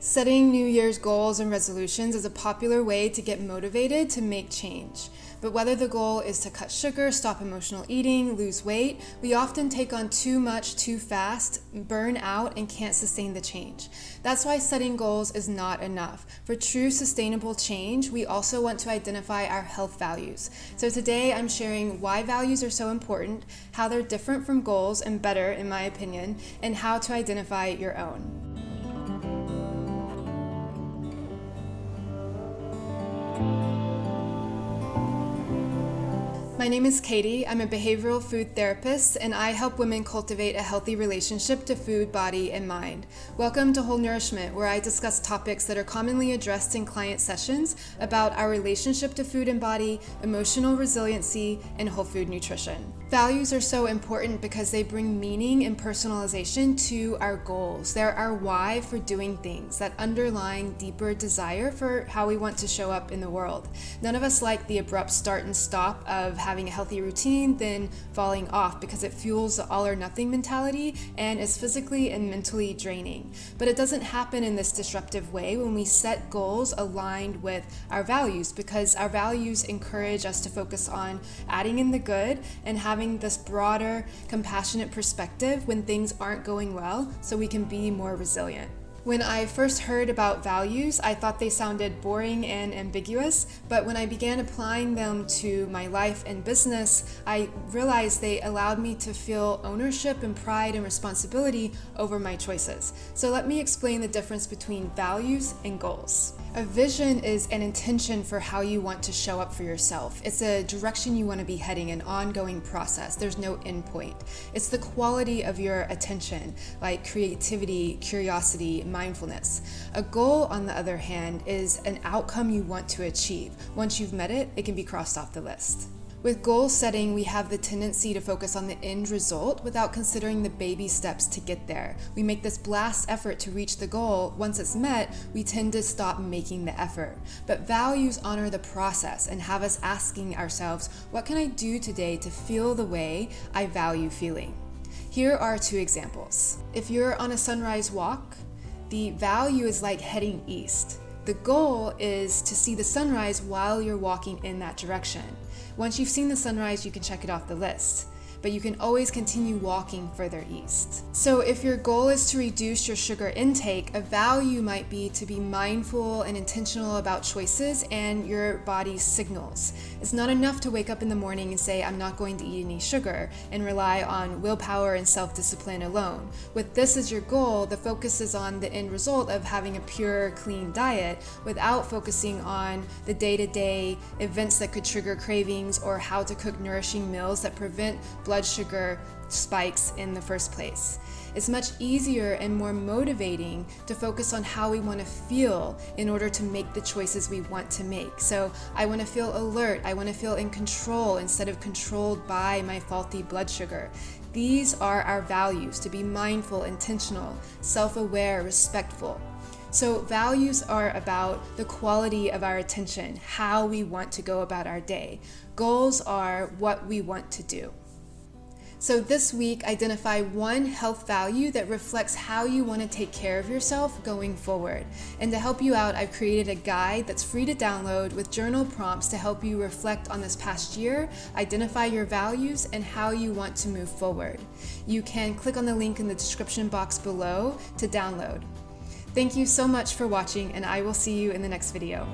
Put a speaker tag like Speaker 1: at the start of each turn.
Speaker 1: Setting New Year's goals and resolutions is a popular way to get motivated to make change. But whether the goal is to cut sugar, stop emotional eating, lose weight, we often take on too much too fast, burn out, and can't sustain the change. That's why setting goals is not enough. For true sustainable change, we also want to identify our health values. So today I'm sharing why values are so important, how they're different from goals and better in my opinion, and how to identify your own. My name is Katie. I'm a behavioral food therapist, and I help women cultivate a healthy relationship to food, body, and mind. Welcome to Whole Nourishment, where I discuss topics that are commonly addressed in client sessions about our relationship to food and body, emotional resiliency, and whole food nutrition. Values are so important because they bring meaning and personalization to our goals. They're our why for doing things, that underlying deeper desire for how we want to show up in the world. None of us like the abrupt start and stop of having a healthy routine, then falling off, because it fuels the all or nothing mentality and is physically and mentally draining. But it doesn't happen in this disruptive way when we set goals aligned with our values, because our values encourage us to focus on adding in the good and having this broader, compassionate perspective when things aren't going well so we can be more resilient. When I first heard about values, I thought they sounded boring and ambiguous, but when I began applying them to my life and business, I realized they allowed me to feel ownership and pride and responsibility over my choices. So let me explain the difference between values and goals. A vision is an intention for how you want to show up for yourself. It's a direction you want to be heading, an ongoing process. There's no end point. It's the quality of your attention, like creativity, curiosity, mindfulness. A goal, on the other hand, is an outcome you want to achieve. Once you've met it, it can be crossed off the list. With goal setting, we have the tendency to focus on the end result without considering the baby steps to get there. We make this blast effort to reach the goal. Once it's met, we tend to stop making the effort. But values honor the process and have us asking ourselves, what can I do today to feel the way I value feeling? Here are two examples. If you're on a sunrise walk, the value is like heading east. The goal is to see the sunrise while you're walking in that direction. Once you've seen the sunrise, you can check it off the list, but you can always continue walking further east. So if your goal is to reduce your sugar intake, a value might be to be mindful and intentional about choices and your body's signals. It's not enough to wake up in the morning and say, I'm not going to eat any sugar, and rely on willpower and self-discipline alone. With this as your goal, the focus is on the end result of having a pure, clean diet without focusing on the day-to-day events that could trigger cravings or how to cook nourishing meals that prevent blood sugar spikes in the first place. It's much easier and more motivating to focus on how we want to feel in order to make the choices we want to make. So I want to feel alert, I want to feel in control instead of controlled by my faulty blood sugar. These are our values: to be mindful, intentional, self-aware, respectful. So values are about the quality of our attention, how we want to go about our day. Goals are what we want to do. So this week, identify one health value that reflects how you want to take care of yourself going forward. And to help you out, I've created a guide that's free to download with journal prompts to help you reflect on this past year, identify your values, and how you want to move forward. You can click on the link in the description box below to download. Thank you so much for watching, and I will see you in the next video.